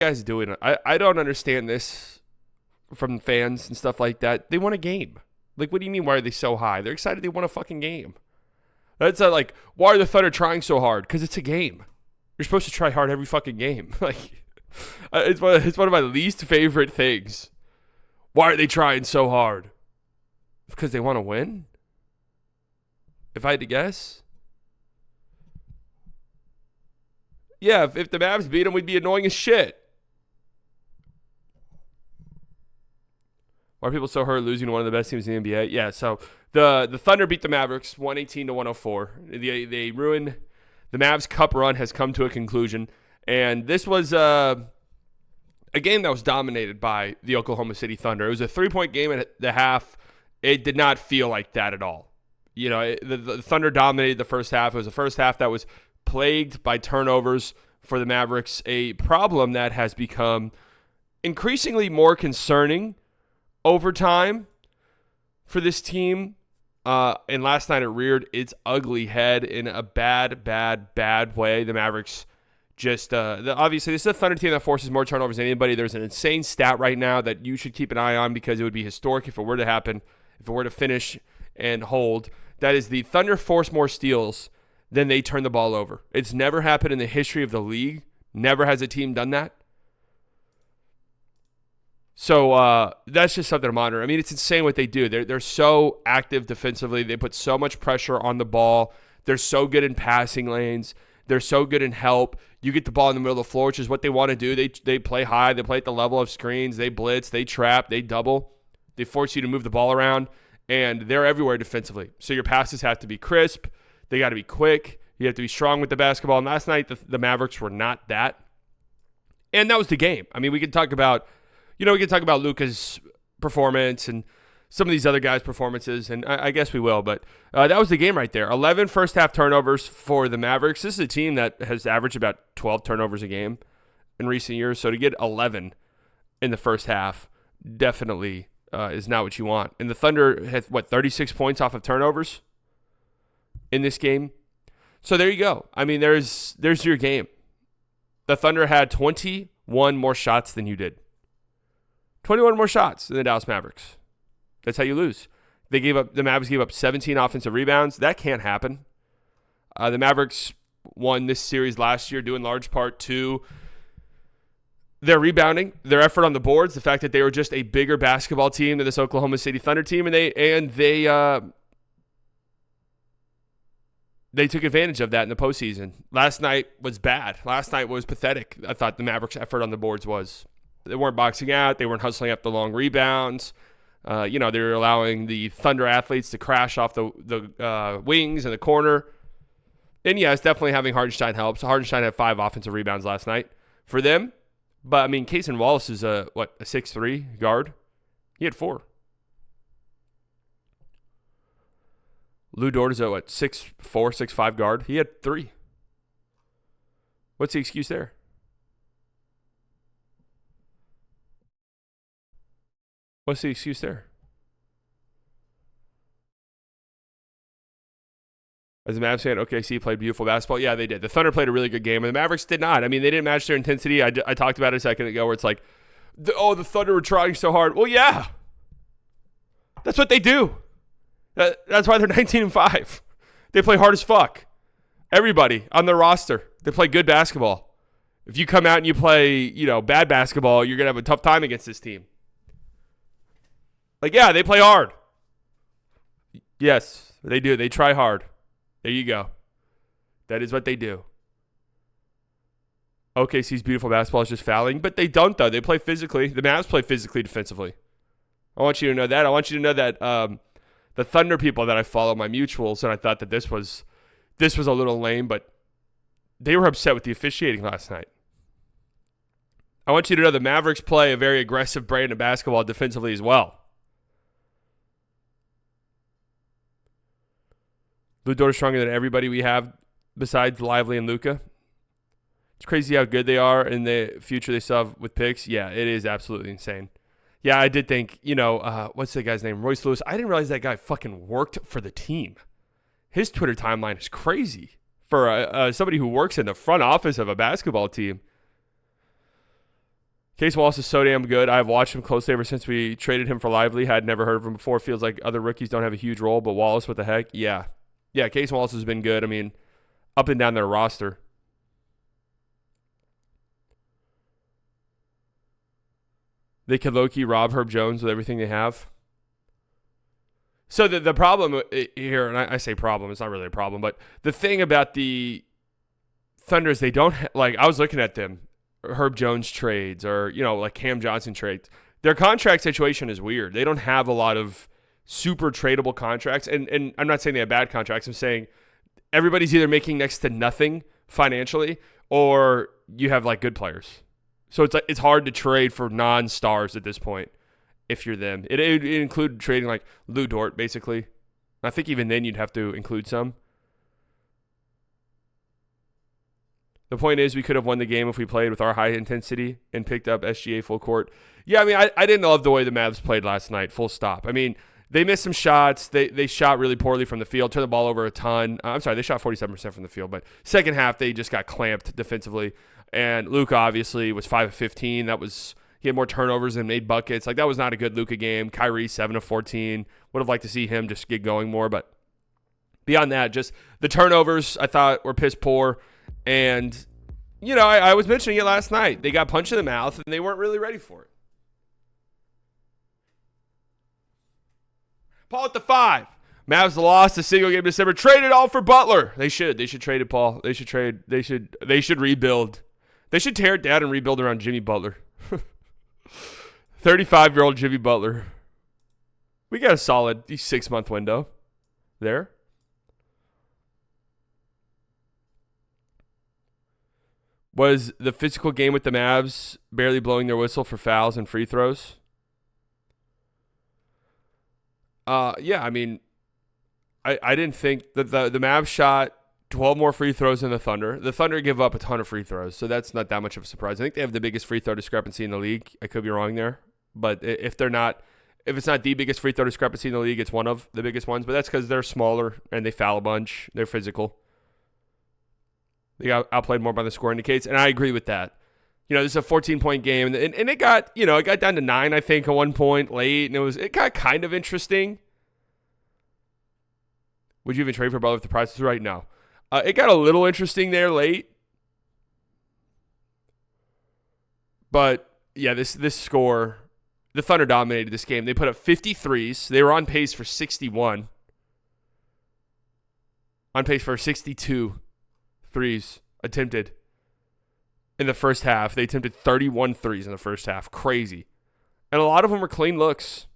guys doing? I don't understand this from fans and stuff like that. They want a game. Like, what do you mean? Why are they so high? They're excited they won a fucking game. That's not like, why are the Thunder trying so hard? Because it's a game. You're supposed to try hard every fucking game. Like, it's one of my least favorite things. Why are they trying so hard? Because they want to win? If I had to guess? Yeah, if the Mavs beat them, we'd be annoying as shit. Why are people so hurt losing to one of the best teams in the NBA? Yeah, so the Thunder beat the Mavericks 118 to 104. They ruined the Mavs Cup run has come to a conclusion. And this was a game that was dominated by the Oklahoma City Thunder. It was a 3-point game at the half. It did not feel like that at all. You know, the Thunder dominated the first half. It was the first half that was plagued by turnovers for the Mavericks, a problem that has become increasingly more concerning over time for this team. And last night it reared its ugly head in a bad way. The Mavericks just, obviously, this is a Thunder team that forces more turnovers than anybody. There's an insane stat right now that you should keep an eye on because it would be historic if it were to happen, if it were to finish and hold. That is, the Thunder force more steals than they turn the ball over. It's never happened in the history of the league. Never has a team done that. So that's just something to monitor. I mean, it's insane what they do. They're so active defensively. They put so much pressure on the ball. They're so good in passing lanes. They're so good in help. You get the ball in the middle of the floor, which is what they want to do. They play high. They play at the level of screens. They blitz. They trap. They double. They force you to move the ball around. And they're everywhere defensively. So your passes have to be crisp. They got to be quick. You have to be strong with the basketball. And last night, the Mavericks were not that. And that was the game. I mean, we can talk about Luka's performance and some of these other guys' performances, and I guess we will. But that was the game right there. 11 first-half turnovers for the Mavericks. This is a team that has averaged about 12 turnovers a game in recent years. So to get 11 in the first half definitely is not what you want. And the Thunder had, 36 points off of turnovers in this game. So there you go. I mean, there's your game. The Thunder had 21 more shots than you did. 21 more shots than the Dallas Mavericks. That's how you lose. The Mavericks gave up 17 offensive rebounds. That can't happen. The Mavericks won this series last year due in large part to their rebounding, their effort on the boards, the fact that they were just a bigger basketball team than this Oklahoma City Thunder team, and they took advantage of that in the postseason. Last night was bad. Last night was pathetic. I thought the Mavericks' effort on the boards was. They weren't boxing out. They weren't hustling up the long rebounds. They were allowing the Thunder athletes to crash off the wings in the corner. And yes, definitely having Hardenstein helps. Hardenstein had 5 offensive rebounds last night for them. But I mean, Cason Wallace is a 6'3" guard. He had 4. Lou Dort is a 6'4", 6'5" guard. He had 3. What's the excuse there? What's the excuse there? As a Mavs fan, OKC played beautiful basketball. Yeah, they did. The Thunder played a really good game, and the Mavericks did not. I mean, they didn't match their intensity. I talked about it a second ago where it's like, the Thunder were trying so hard. Well, yeah. That's what they do. That's why they're 19-5. They play hard as fuck. Everybody on their roster, they play good basketball. If you come out and you play, bad basketball, you're going to have a tough time against this team. Like, yeah, they play hard. Yes, they do. They try hard. There you go. That is what they do. OKC's beautiful basketball is just fouling, but they don't, though. They play physically. The Mavs play physically defensively. I want you to know that. I want you to know that the Thunder people that I follow, my mutuals, and I thought that this was a little lame, but they were upset with the officiating last night. I want you to know the Mavericks play a very aggressive brand of basketball defensively as well. Lou Dort is stronger than everybody we have besides Lively and Luka. It's crazy how good they are in the future they still have with picks. Yeah, it is absolutely insane. Yeah, I did think, what's the guy's name? Royce Lewis. I didn't realize that guy fucking worked for the team. His Twitter timeline is crazy for somebody who works in the front office of a basketball team. Case Wallace is so damn good. I've watched him closely ever since we traded him for Lively. Had never heard of him before. Feels like other rookies don't have a huge role, but Wallace, what the heck? Yeah. Yeah, Case Wallace has been good. I mean, up and down their roster. They could low-key rob Herb Jones with everything they have. So the problem here, and I say problem, it's not really a problem, but the thing about the Thunder is they don't, like, I was looking at them, Herb Jones trades or, like Cam Johnson trades. Their contract situation is weird. They don't have a lot of super tradable contracts, and I'm not saying they have bad contracts. I'm saying everybody's either making next to nothing financially or you have, like, good players. So it's hard to trade for non-stars at this point if you're them. It include trading like Lou Dort, basically. I think even then you'd have to include some. The point is we could have won the game if we played with our high intensity and picked up SGA full court. Yeah, I mean, I didn't love the way the Mavs played last night, full stop. I mean, they missed some shots. They shot really poorly from the field, turned the ball over a ton. I'm sorry, they shot 47% from the field, but second half they just got clamped defensively. And Luka obviously was 5 of 15. He had more turnovers than made buckets. Like, that was not a good Luka game. Kyrie 7 of 14. Would have liked to see him just get going more, but beyond that, just the turnovers I thought were piss poor. And I was mentioning it last night. They got punched in the mouth and they weren't really ready for it. Paul at the 5. Mavs lost a single game in December. Trade it all for Butler. They should trade it, Paul. They should rebuild. They should tear it down and rebuild around Jimmy Butler. 35-year-old Jimmy Butler. We got a solid 6-month window there. Was the physical game with the Mavs barely blowing their whistle for fouls and free throws? Yeah, I mean, I didn't think that the Mavs shot 12 more free throws than the Thunder. The Thunder give up a ton of free throws, so that's not that much of a surprise. I think they have the biggest free throw discrepancy in the league. I could be wrong there, but if it's not the biggest free throw discrepancy in the league, it's one of the biggest ones. But that's because they're smaller and they foul a bunch. They're physical. They got outplayed more by the score indicates, and I agree with that. This is a 14-point game, and it got down to 9, I think, at one point late, and it got kind of interesting. Would you even trade for Butler if the price was right? No. It got a little interesting there late. But, yeah, this score, the Thunder dominated this game. They put up 53s. They were on pace for 61. On pace for 62 threes attempted in the first half. They attempted 31 threes in the first half. Crazy. And a lot of them were clean looks.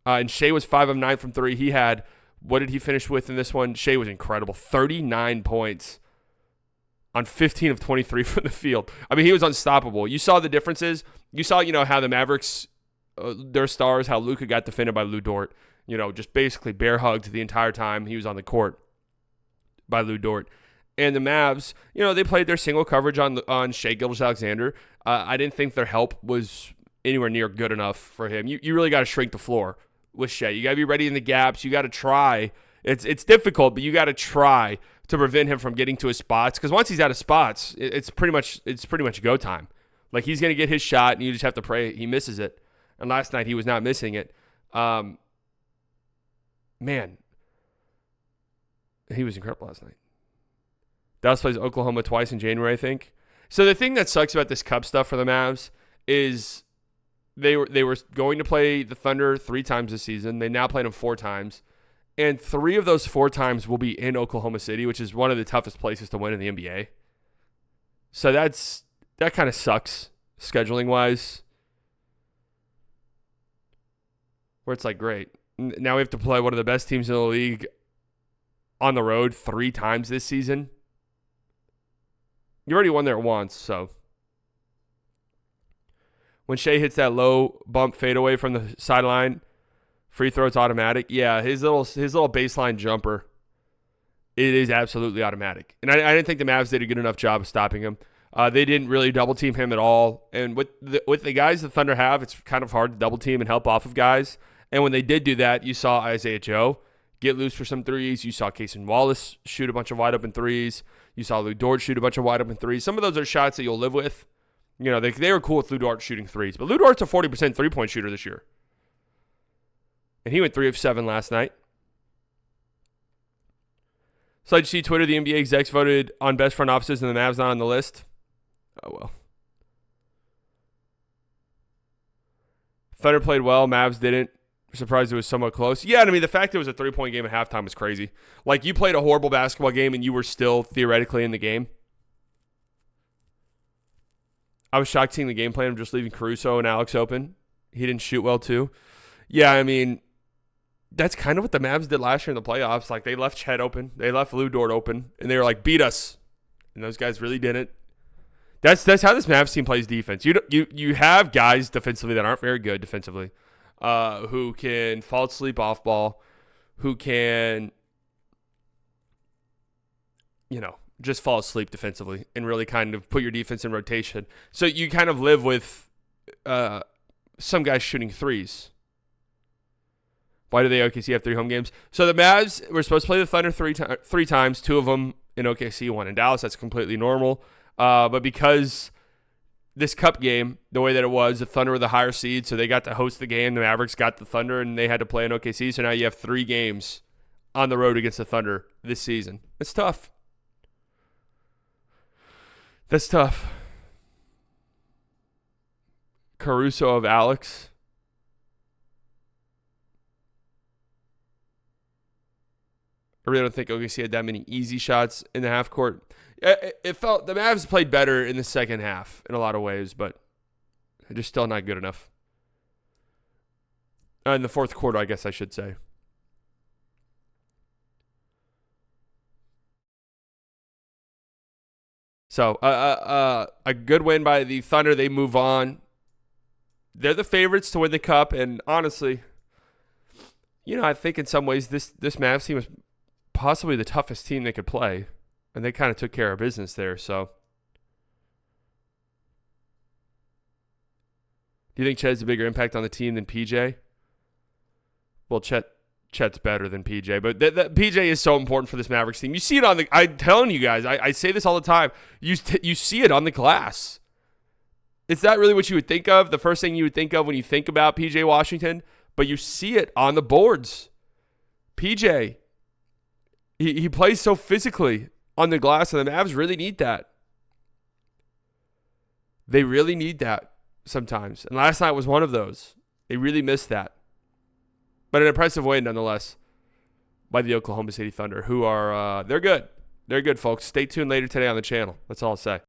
And Shai was 5 of 9 from 3. He had... What did he finish with in this one? Shai was incredible. 39 points on 15 of 23 from the field. I mean, he was unstoppable. You saw the differences. You saw, how the Mavericks, their stars, how Luka got defended by Lou Dort. Just basically bear hugged the entire time he was on the court by Lou Dort. And the Mavs, they played their single coverage on Shai Gilgeous-Alexander. I didn't think their help was anywhere near good enough for him. You really got to shrink the floor with Shai. You got to be ready in the gaps. You got to try. It's difficult, but you got to try to prevent him from getting to his spots, because once he's out of spots, it's pretty much go time. Like, he's going to get his shot, and you just have to pray he misses it. And last night he was not missing it. Man, he was incredible last night. Dallas plays Oklahoma twice in January, I think. So the thing that sucks about this Cup stuff for the Mavs is They were going to play the Thunder 3 times this season. They now played them 4 times. And 3 of those 4 times will be in Oklahoma City, which is one of the toughest places to win in the NBA. So that kind of sucks, scheduling-wise. Where it's like, great. Now we have to play one of the best teams in the league on the road 3 times this season. You already won there once, so... When Shai hits that low bump fadeaway from the sideline, free throw, it's automatic. Yeah, his little baseline jumper, it is absolutely automatic. And I didn't think the Mavs did a good enough job of stopping him. They didn't really double team him at all. And with the guys the Thunder have, it's kind of hard to double team and help off of guys. And when they did do that, you saw Isaiah Joe get loose for some threes. You saw Case Wallace shoot a bunch of wide open threes. You saw Lou Dort shoot a bunch of wide open threes. Some of those are shots that you'll live with. You know, they were cool with Lou Dort shooting threes. But Lou Dort's a 40% three-point shooter this year. And he went 3 of 7 last night. So did you see Twitter, the NBA execs voted on best front offices and the Mavs not on the list? Oh, well. Thunder played well. Mavs didn't. Surprised it was somewhat close. Yeah, I mean, the fact it was a three-point game at halftime was crazy. Like, you played a horrible basketball game and you were still theoretically in the game. I was shocked seeing the game plan of just leaving Caruso and Alex open. He didn't shoot well, too. Yeah, I mean, that's kind of what the Mavs did last year in the playoffs. Like, they left Chet open. They left Lou Dort open. And they were like, beat us. And those guys really didn't. That's how this Mavs team plays defense. You have guys defensively that aren't very good defensively, who can fall asleep off ball, who can, just fall asleep defensively and really kind of put your defense in rotation. So you kind of live with some guys shooting threes. Why do they OKC have 3 home games? So the Mavs were supposed to play the Thunder three times, 2 of them in OKC, 1 in Dallas. That's completely normal. But because this Cup game, the way that it was, the Thunder were the higher seed, so they got to host the game. The Mavericks got the Thunder, and they had to play in OKC. So now you have 3 games on the road against the Thunder this season. It's tough. That's tough. Caruso of Alex. I really don't think OKC had that many easy shots in the half court. It felt the Mavs played better in the second half in a lot of ways, but just still not good enough. In the fourth quarter, I guess I should say. So a good win by the Thunder. They move on. They're the favorites to win the Cup, and honestly, I think in some ways this Mavs team is possibly the toughest team they could play. And they kind of took care of business there. So, do you think Chet has a bigger impact on the team than PJ? Well, Chet's better than PJ, but PJ is so important for this Mavericks team. You see it on the. I'm telling you guys, I say this all the time. You see it on the glass. It's not really what you would think of. The first thing you would think of when you think about PJ Washington, but you see it on the boards. PJ, he plays so physically on the glass, and the Mavs really need that. They really need that sometimes. And last night was one of those. They really missed that. But an impressive win nonetheless by the Oklahoma City Thunder, who are, they're good. They're good, folks. Stay tuned later today on the channel. That's all I'll say.